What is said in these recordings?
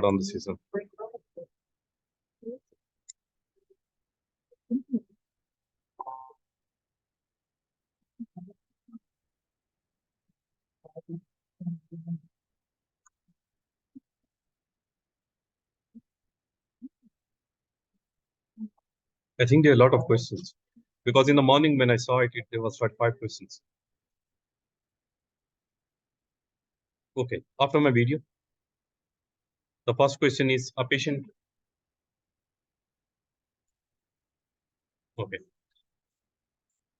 on the season. I think there are a lot of questions because in the morning when I saw it, there was like 5 questions. Okay, after my video, the first question is a patient. Okay.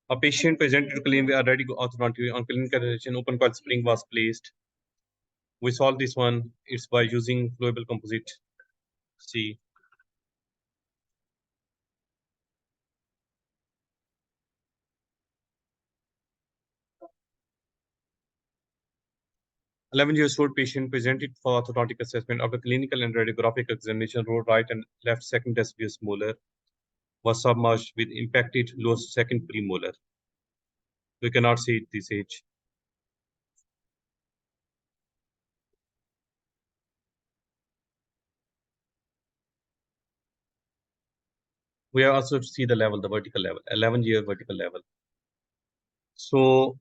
A patient presented to clinic already orthodontic on clinical condition, open coil spring was placed. We solved this one. It's by using flowable composite. C. 11-year-old patient presented for orthodontic assessment after clinical and radiographic examination. Row right and left second deciduous molar was submerged with impacted lower second premolar. We cannot see it this age. We also see the level, the vertical level, 11-year vertical level. So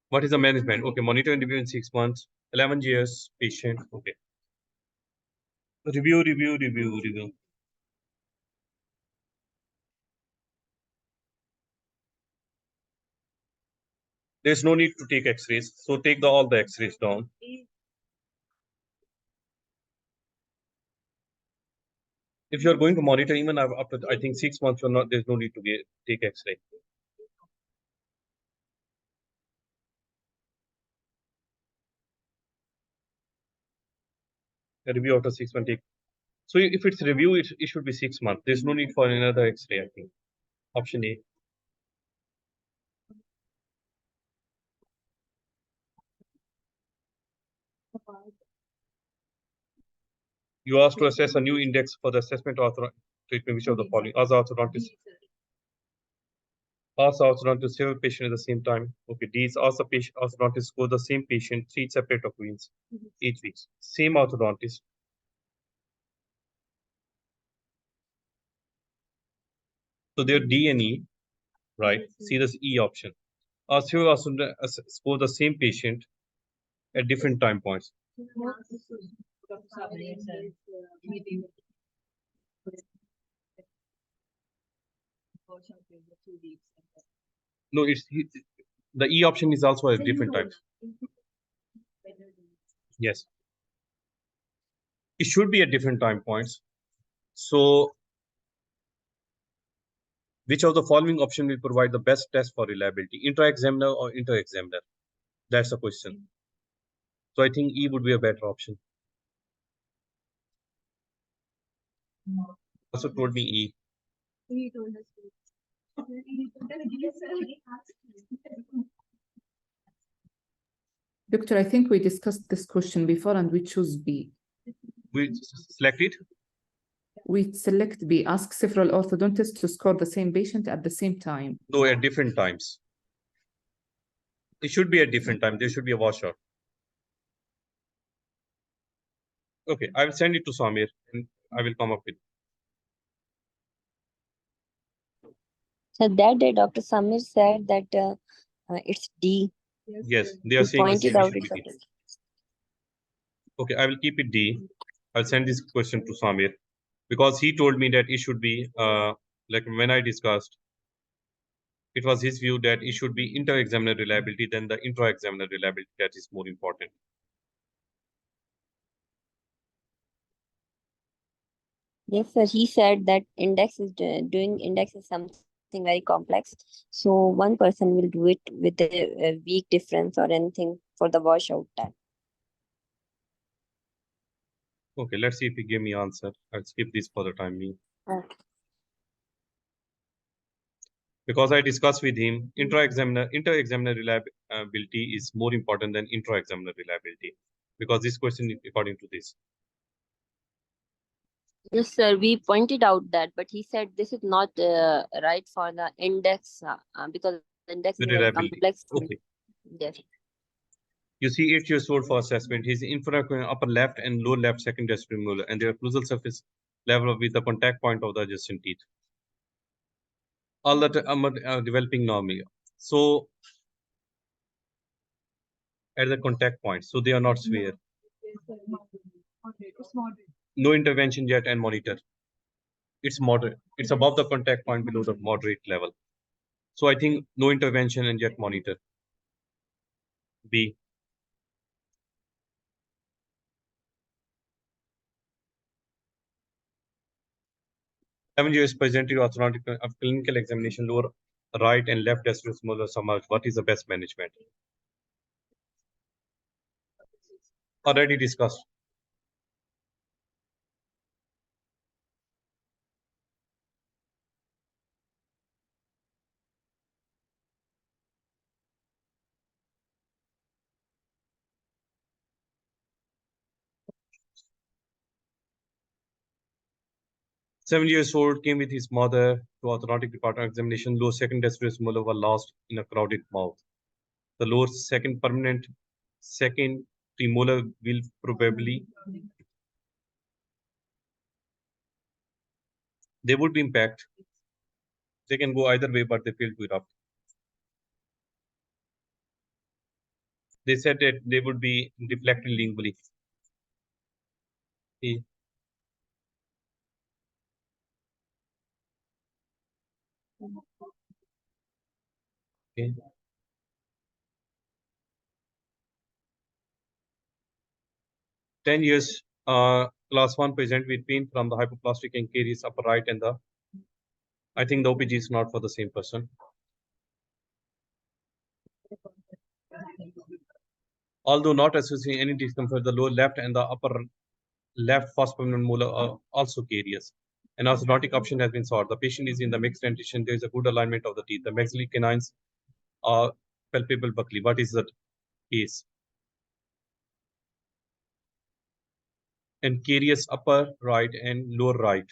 what is the management? Okay, monitor and review in 6 months, 11 years, patient. Okay. Review. There's no need to take X-rays. So take all the X-rays down. If you're going to monitor even after, I think 6 months, there's no need to take X-ray. A review after 6 months. So if it's a review, it should be 6 months. There's no need for another X-ray, I think. Option A. You asked to assess a new index for the assessment of treatment, which of the following? Ask the orthodontist. Ask the orthodontist several patients at the same time. Okay, D is ask the patient orthodontist score the same patient 3 separate opinions each week. Same orthodontist. So they're D and E, right? See this E option. Ask you also score the same patient at different time points. No, the E option is also at different times. Yes. It should be at different time points. So which of the following option will provide the best test for reliability? Intra-examiner or inter-examiner? That's the question. So I think E would be a better option. Also told me E. He told us. Doctor, I think we discussed this question before and we choose B. We select it? We select B. Ask several orthodontists to score the same patient at the same time. No, at different times. It should be at different times. There should be a washout. Okay, I will send it to Samir and I will come up with. So that day, Dr. Samir said that it's D. Yes, they are saying pointed out it. Okay, I will keep it D. I'll send this question to Samir because he told me that it should be like when I discussed, it was his view that it should be inter-examiner reliability than the intra-examiner reliability that is more important. Yes, sir. He said that doing index is something very complex. So one person will do it with a week difference or anything for the washout time. Okay, let's see if he gave me answer. I'll skip this for the time being. Okay. Because I discussed with him, inter-examiner reliability is more important than intra-examiner reliability. Because this question is according to this. Yes, sir. We pointed out that, but he said this is not right for the index because the index is very complex. Okay. Yes. You see 8 years old for assessment. His infrared upper left and lower left second diastolic molar, and their occlusal surface level with the contact point of the adjacent teeth. All that are developing normally. So at the contact point, so they are not severe. No intervention yet and monitor. It's moderate. It's above the contact point below the moderate level. So I think no intervention and yet monitor. B. Seven years presented orthodontic of clinical examination, lower right and left diastolic molar submerged. What is the best management? Already discussed. Seven years old, came with his mother to orthodontic department examination. Lower second diastolic molar were lost in a crowded mouth. The lower second permanent second premolar will probably, they would be impact. They can go either way, but they fail to erupt. They said that they would be deflected lingually. Okay. 10 years, class 1 present with pain from the hypoplastic and caries upper right and the, I think the OPG is not for the same person. Although not associating any discomfort, the lower left and the upper left first permanent molar are also carious. An orthodontic option has been sought. The patient is in the mixed dentition. There is a good alignment of the teeth. The maxillary canines are palpable buccally. What is the case? And carious upper right and lower right.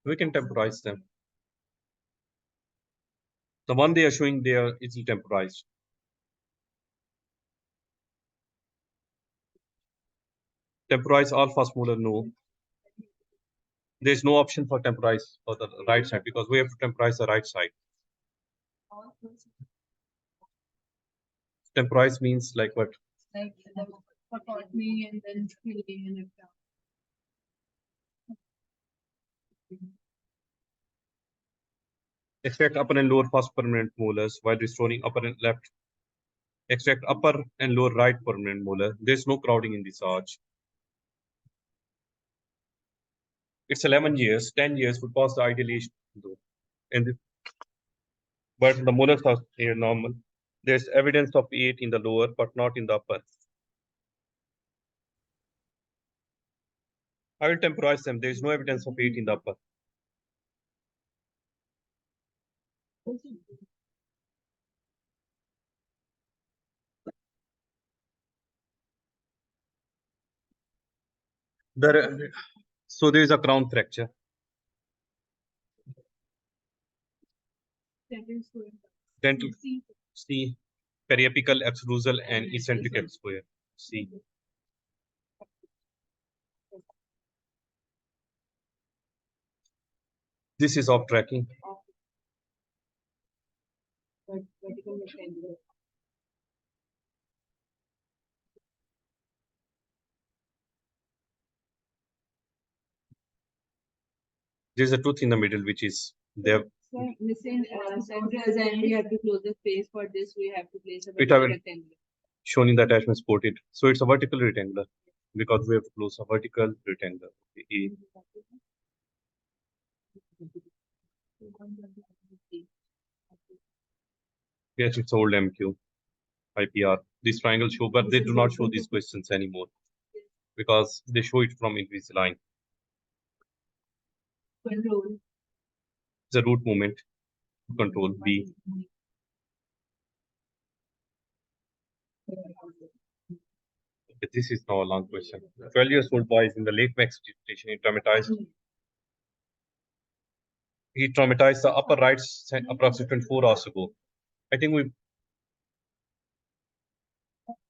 We can temporize them. The one they are showing there is temporized. Temporize all first molar, no. There's no option for temporize for the right side because we have to temporize the right side. Temporize means like what? Like me and then filling and everything. Extract upper and lower first permanent molars while restoring upper and left. Extract upper and lower right permanent molar. There's no crowding in this arch. It's 11 years, 10 years would pass the ideal age though. But the molars are here normal. There's evidence of 8 in the lower, but not in the upper. I will temporize them. There is no evidence of 8 in the upper. So there is a crown fracture. Dental C, periapical, extrusal, and eccentric exposure. C. This is off tracking. There's a tooth in the middle, which is there. Missing centers, and we have to close the space. For this, we have to place a It I will rectangle. shown in the attachment supported. So it's a vertical rectangular because we have to close a vertical rectangle. Okay. Yes, it's old MQ, IPR. These triangles show, but they do not show these questions anymore because they show it from Invisalign. Control. The root movement control B. This is now a long question. 12 years old boy is in the late vegetation, traumatized. he traumatized the upper right approximately 24 hours ago. I think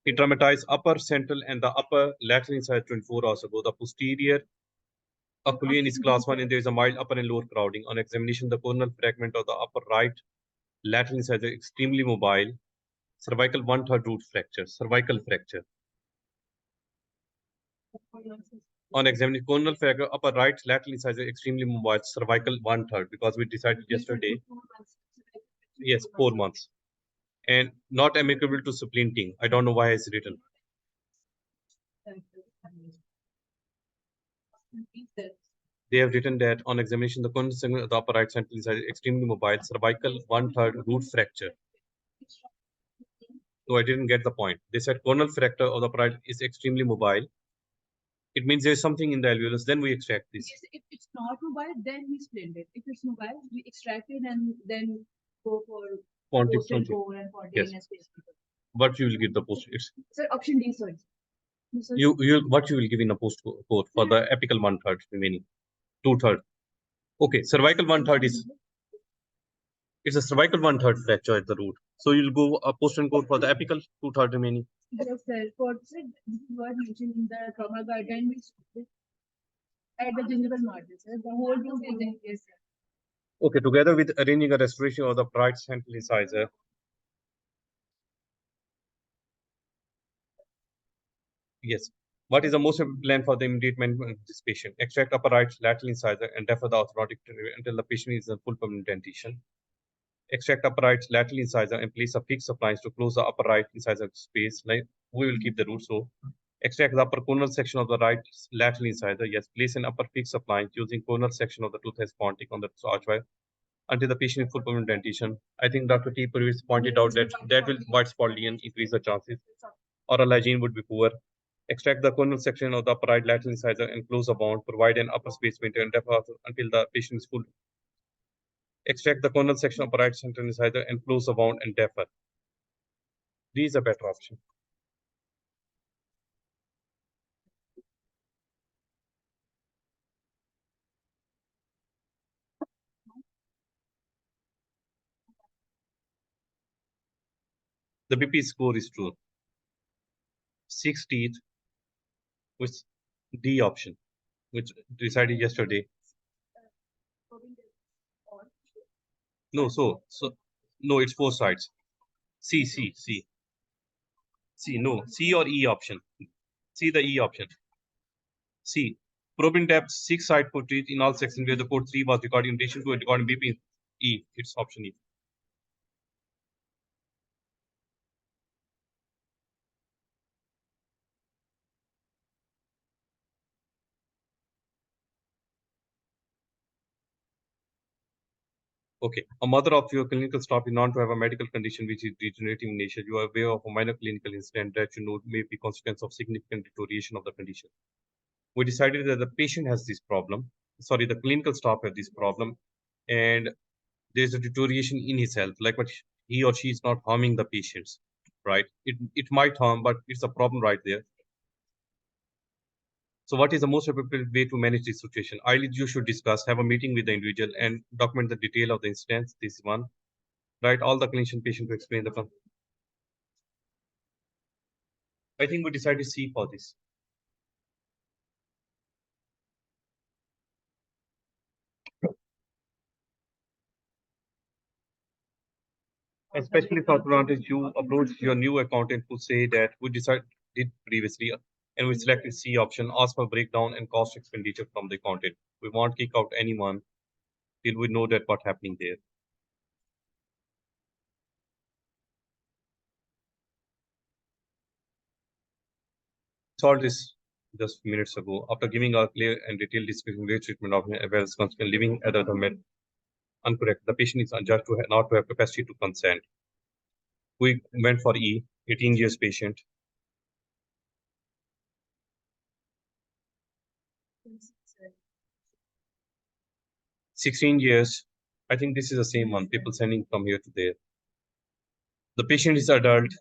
he traumatized upper central and the upper lateral inside 24 hours ago. The posterior occlusion is class 1 and there is a mild upper and lower crowding. On examination, the coronal fragment of the upper right lateral incisor is extremely mobile. Cervical 1/3 root fracture. Cervical fracture. On examining coronal fracture, upper right lateral incisor extremely mobile. Cervical 1/3 because we decided yesterday. Yes, 4 months. And not amicable to splinting. I don't know why it's written. They have written that on examination, the coronal segment of the upper right central incisor is extremely mobile. Cervical 1/3 root fracture. So I didn't get the point. They said coronal fracture of the upper right is extremely mobile. It means there's something in the alveolus. Then we extract this. Yes, if it's not mobile, then we splint it. If it's mobile, we extract it and then go for post and core and spontaneous space. What you will give the post? It's Sir, option D, sorry. you what you will give in a post core for the apical 1/3 remaining 2/3. Okay, cervical 1/3 is it's a cervical 1/3 fracture at the root. So you'll go a post and core for the apical 2/3 remaining. Yes, sir. For this is what mentioned in the trauma guideline, which at the gingival margin, sir. The whole room is in, yes, sir. Okay, together with arranging a restoration of the right central incisor. Yes. What is the most important plan for the immediate management of this patient? Extract upper right lateral incisor and defer the orthodontic until the patient is in full permanent dentition. Extract upper right lateral incisor and place a fixed appliance to close the upper right incisor space. Like we will keep the root. So extract the upper corner section of the right lateral incisor. Yes, place an upper fixed appliance using corner section of the tooth as pontic on the archway until the patient is full permanent dentition. I think Dr. T. Purvis pointed out that will white spot lesion increase the chances. Oral hygiene would be poor. Extract the corner section of the upper right lateral incisor and close the wound. Provide an upper space maintain until the patient is full. Extract the corner section of the right central incisor and close the wound and defer. D is a better option. The BP score is true. 6 teeth, which D option, which decided yesterday. No, no, it's 4 sides. C, no, C or E option. C the E option. C. Probing depth 6 side for teeth in all sections where the code 3 was recorded in addition to a recording BP. E. It's option E. Okay. A mother of your clinical staff is known to have a medical condition which is degenerative in nature. You are aware of a minor clinical incident that you know may be consequence of significant deterioration of the condition. We decided that the patient has this problem. Sorry, the clinical staff has this problem, and there's a deterioration in his health. Like, but he or she is not harming the patients, right? It might harm, but it's a problem right there. So what is the most appropriate way to manage this situation? Ideally, you should discuss, have a meeting with the individual and document the detail of the incidents. This one, right? All the clinician patient to explain the problem. I think we decided C for this. Especially for advantage, you approach your new accountant who say that we decided previously and we selected C option, ask for breakdown and cost expenditure from the accountant. We won't kick out anyone till we know that what's happening there. Solved this just minutes ago. After giving a clear and detailed description of treatment of as well as consequent living other than med incorrect, the patient is adjudged to not to have capacity to consent. We went for E, 18 years patient. 16 years. I think this is the same one. People sending from here to there. The patient is adult.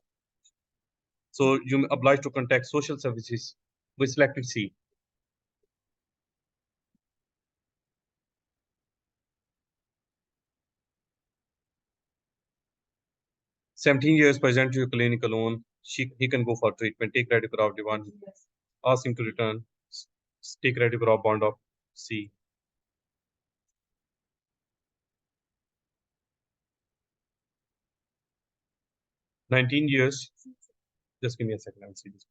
So you obliged to contact social services. We selected C. 17 years, present to your clinic alone. He can go for treatment. Take radiograph demand. Ask him to return. Take radiograph bond of C. $19. Just give me a second. I'll see this.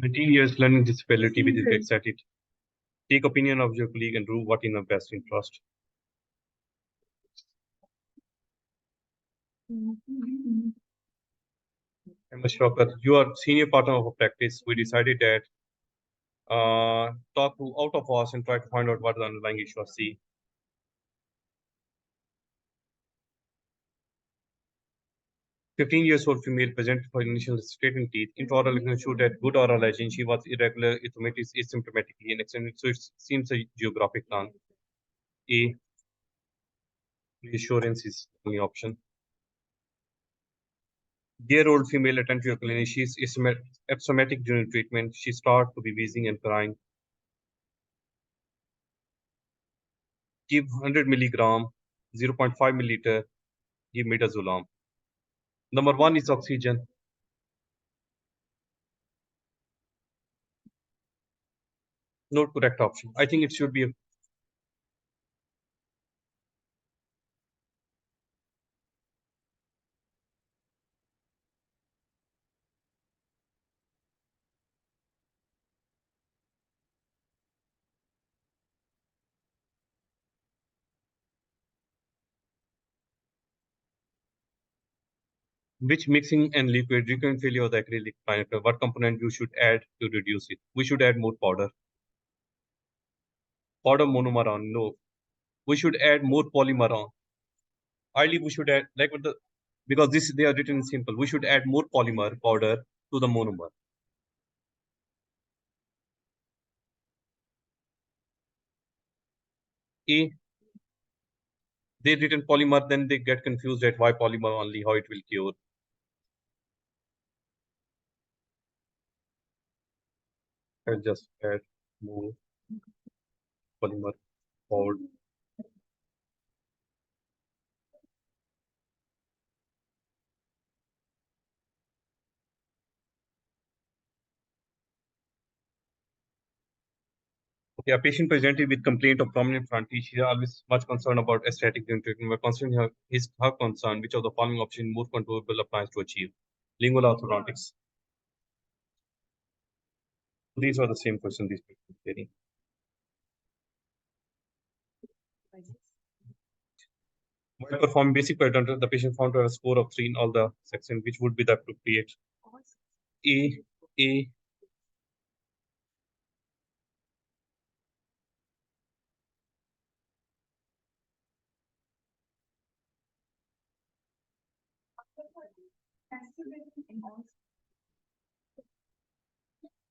19 years learning disability with effects at it. Take opinion of your colleague and do what in the best interest. I'm a shocker. You are senior partner of a practice. We decided that talk to out of us and try to find out what the underlying issue of C. 15 years old female presented for initial straightening teeth. Intraoral exam showed that good oral hygiene. She was irregular, asymptomatically and extended. So it seems a geographic plan. A. Reassurance is the only option. Dear old female, attend to your clinic. She is asthmatic during treatment. She started to be wheezing and crying. Give 100 milligram, 0.5 milliliter. Give midazolam. Number 1 is oxygen. Not correct option. I think it should be which mixing and liquid recurrent failure of the acrylic pineapple. What component you should add to reduce it? We should add more powder. Powder monomer on, no. We should add more polymer on. Ideally, we should add like what the because this they are written in simple. We should add more polymer powder to the monomer. A. They written polymer, then they get confused at why polymer only, how it will cure. I'll just add more polymer powder. Okay, a patient presented with complaint of prominent front teeth. She is always much concerned about aesthetic during treatment. We're considering her concern, which of the following option more controllable applies to achieve? Lingual orthodontics. These are the same questions these people are getting. While performing basic periodontal, the patient found to have a score of 3 in all the sections, which would be the appropriate A, A,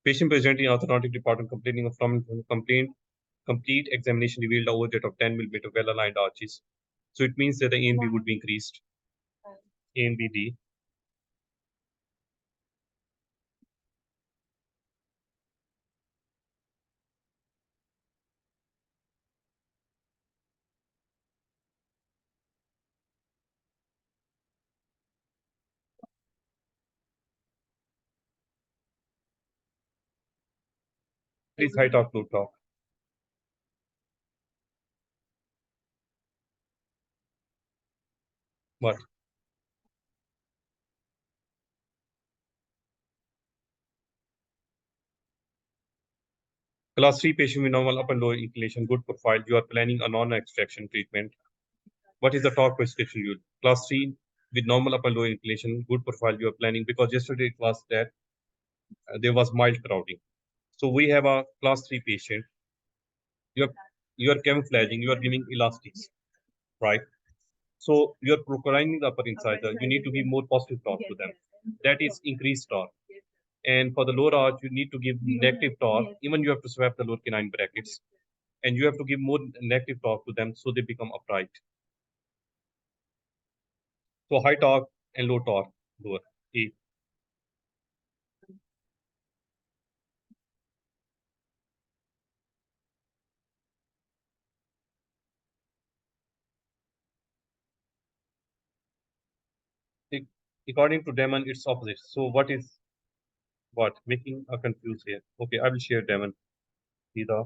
Patient presenting orthodontic department complaining from complaint. Complete examination revealed a overjet of 10 millimeter well-aligned arches. So it means that the A and B would be increased. A and B, D. Please high talk, low talk. What? Class 3 patient with normal upper and lower inclination, good profile. You are planning a non-extraction treatment. What is the talk prescription used? Class 3 with normal upper and lower inclination, good profile. You are planning because yesterday it was that there was mild crowding. So we have a class 3 patient. You are camouflaging. You are giving elastics, right? So you are procuring the upper incisor. You need to give more positive torque to them. That is increased torque. And for the lower arch, you need to give negative torque. Even you have to swap the lower canine brackets, and you have to give more negative torque to them so they become upright. So high torque and low torque, lower. A. According to Damon, it's opposite. So what is what? Making a confuse here. Okay, I will share Damon. See the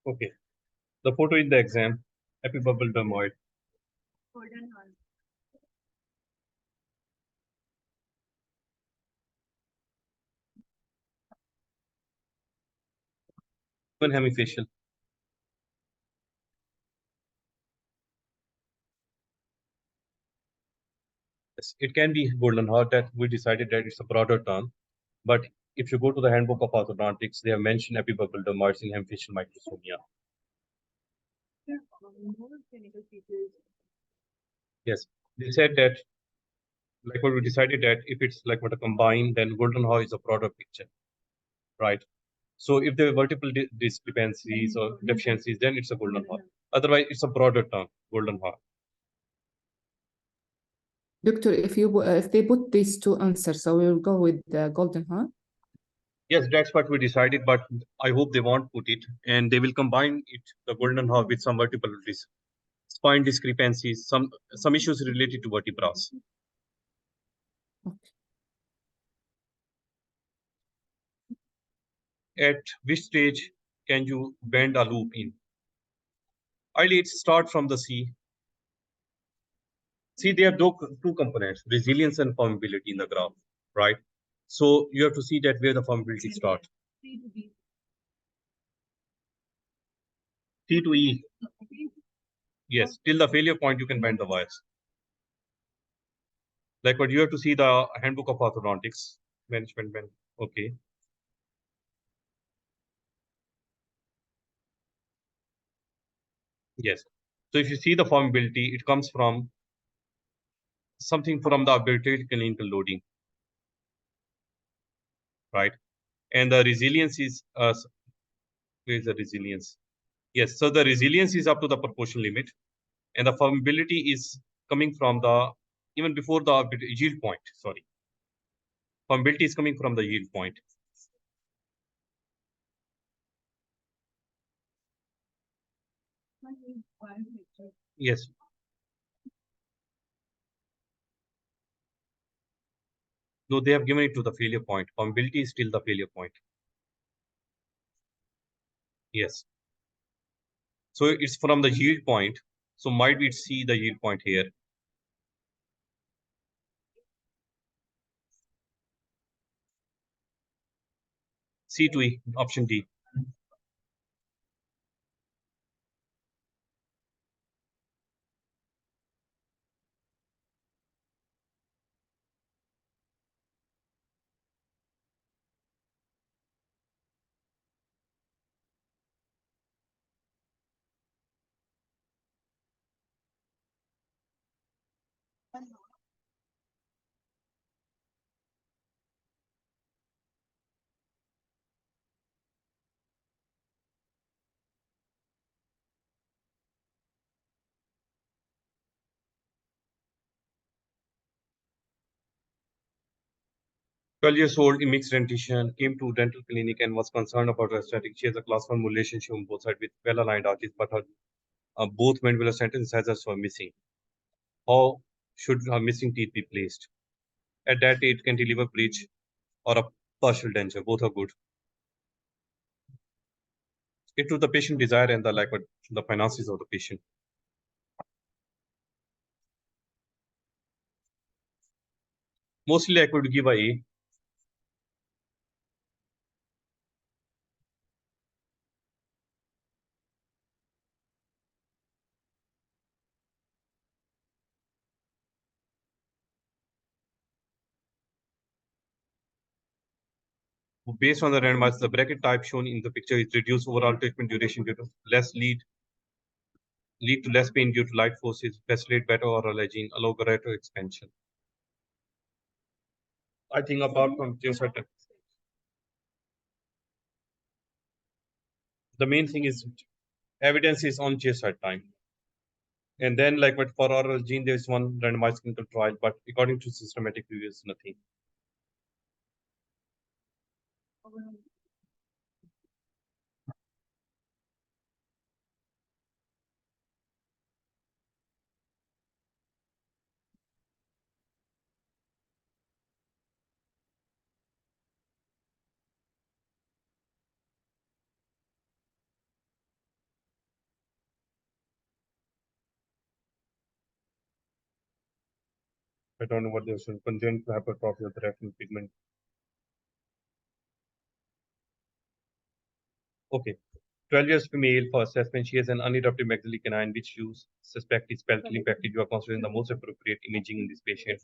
okay. The photo in the exam. Epibubble dermoid. Golden horn. Even hemifacial. Yes, it can be golden heart that we decided that it's a broader term. But if you go to the handbook of orthodontics, they have mentioned epibubble dermoids in hemifacial microsomia. More clinical features. Yes, they said that like what we decided that if it's like what a combine, then golden Hoy is a broader picture, right? So if there are multiple discrepancies or deficiencies, then it's a golden Hoy. Otherwise, it's a broader term, golden Hoy. Doctor, if they put these two answers, so we'll go with the golden horn. Yes, that's what we decided, but I hope they won't put it, and they will combine it, the golden Hoy, with some multiple spine discrepancies, some issues related to vertebrae. At which stage can you bend a loop in? Ideally, it start from the C. See, there are two components, resilience and permeability in the graph, right? So you have to see that where the permeability starts. C to B. T to E. Yes, till the failure point, you can bend the wires. Like what you have to see the handbook of orthodontics management. Okay. Yes. So if you see the permeability, it comes from something from the arbitrary clinical loading, right? And the resilience is where is the resilience? Yes. So the resilience is up to the proportional limit, and the permeability is coming from the even before the yield point. Sorry, permeability is coming from the yield point. Yes. No, they have given it to the failure point. Permeability is still the failure point. Yes. So it's from the yield point. So might we see the yield point here? C to E, option D. 12 years old, mixed dentition, came to dental clinic and was concerned about her aesthetic. She has a class 1 relationship on both sides with well-aligned arches, but her both mandibular center incisors were missing. How should her missing teeth be placed? At that age, can deliver bridge or a partial denture. Both are good. It was the patient desire and the finances of the patient. Mostly I could give a A. Based on the randomized, the bracket type shown in the picture is reduced overall treatment duration due to lead to less pain due to light forces, facilitate better oral hygiene, allow greater expansion. I think apart from geocertain, the main thing is evidence is on geosert time. And then but for oral gene, there is one randomized clinical trial, but according to systematic reviews, nothing. I don't know what they're saying. Congenital hypertrophy of the retinal pigment. Okay. 12 years female for assessment. She has an unerupted maxillary canine, which you suspect is palatally impacted. You are considering the most appropriate imaging in this patient.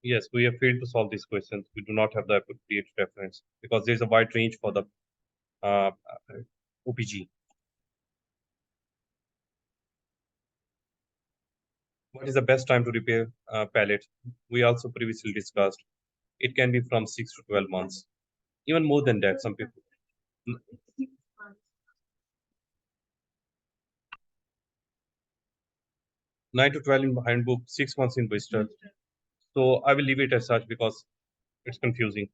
Yes, we have failed to solve these questions. We do not have the appropriate reference because there's a wide range for the uh, OPG. What is the best time to repair palate? We also previously discussed. It can be from 6 to 12 months, even more than that. Some people. 9 to 12 in handbook, 6 months in Bristol. So I will leave it as such because it's confusing.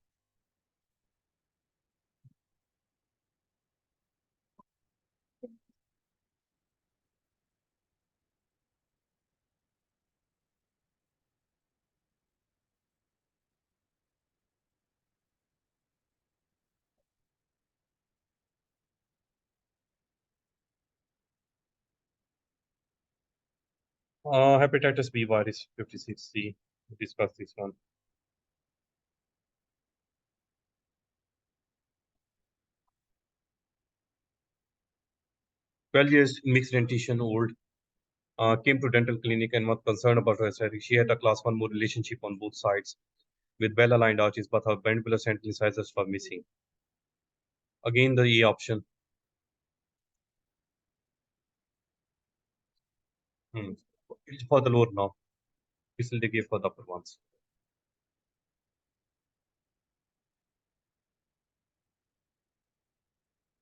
Hepatitis B virus 56C. We discussed this one. 12 years mixed dentition old. Came to dental clinic and was concerned about her aesthetic. She had a class 1 more relationship on both sides with well-aligned arches, but her mandibular central incisors were missing. Again, the E option. It's for the lower now. This will give for the upper ones.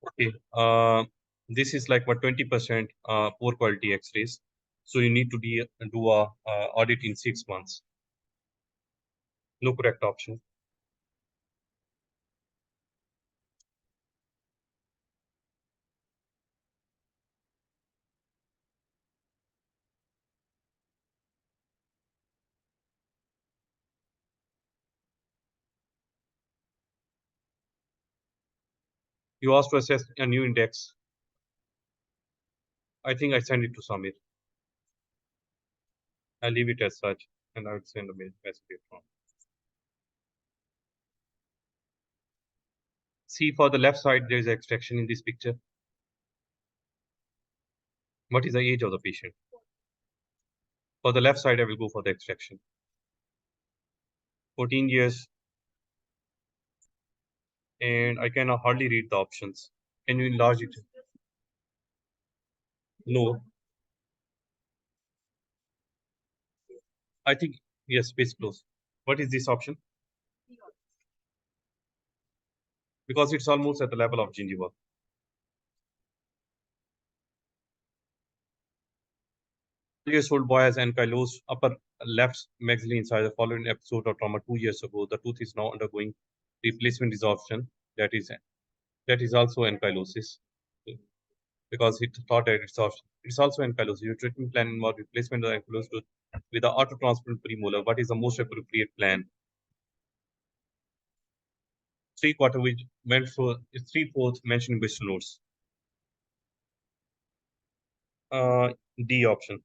Okay. This is like what 20% poor quality X-rays. So you need to do a audit in 6 months. No correct option. You asked to assess a new index. I think I send it to Samir. I leave it as such, and I would send a message from. See, for the left side, there is extraction in this picture. What is the age of the patient? For the left side, I will go for the extraction. 14 years, and I can hardly read the options. Can you enlarge it? No. I think yes, space close. What is this option? Because it's almost at the level of gingiva. Years old boy has ankylosed upper left maxillary incisor following an episode of trauma 2 years ago. The tooth is now undergoing replacement resorption. That is also ankylosis because it thought that it's also ankylosis. Your treatment plan involves replacement of the ankylosed tooth with the autotransplant premolar. What is the most appropriate plan? 3/4 which went for 3/4 mentioned in question notes. D option.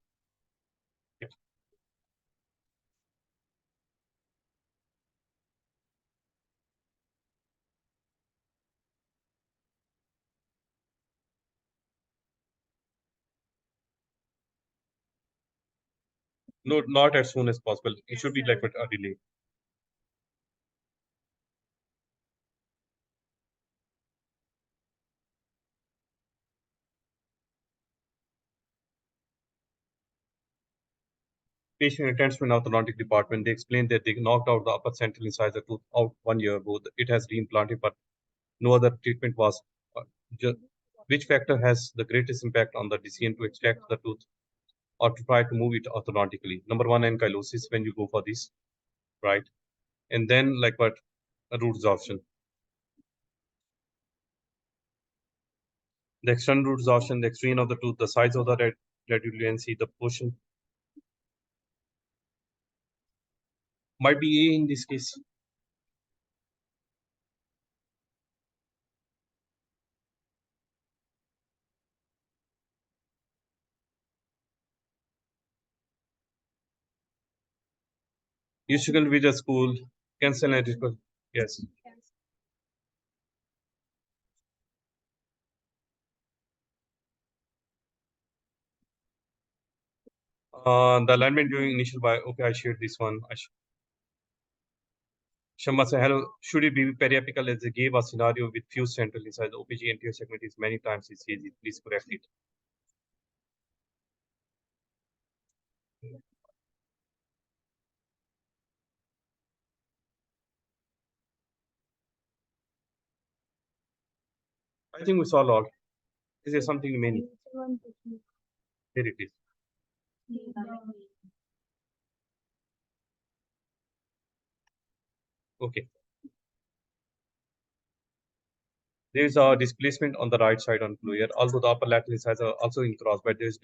No, not as soon as possible. It should be like a delay. Patient attends to an orthodontic department. They explain that they knocked out the upper central incisor tooth out 1 year ago. It has reimplanted, but no other treatment was. Uh, which factor has the greatest impact on the decision to extract the tooth or to try to move it orthodontically? Number one, ankylosis when you go for this, right? And then like what? A root resorption. The external root resorption, the extreme of the tooth, the size of the redundancy, the portion might be A in this case. You should visit school, cancel and yes. The alignment during initial bio. Okay, I shared this one. Shamba said, hello, should it be periapical as they gave a scenario with few central inside the OPG anterior segment is many times it's easy. Please correct it. I think we saw a lot. Is there something remaining? Here it is. Okay. There is a displacement on the right side on fluid, although the upper lateral incisor are also in cross, but there is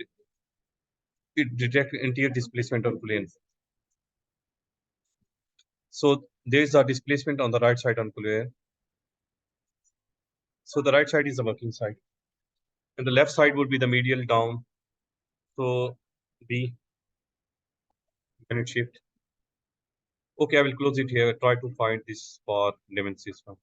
it detects anterior displacement on plane. So there is a displacement on the right side on fluid. So the right side is the working side, and the left side would be the medial down. So B unit shift. Okay, I will close it here. Try to find this for Nemesis one.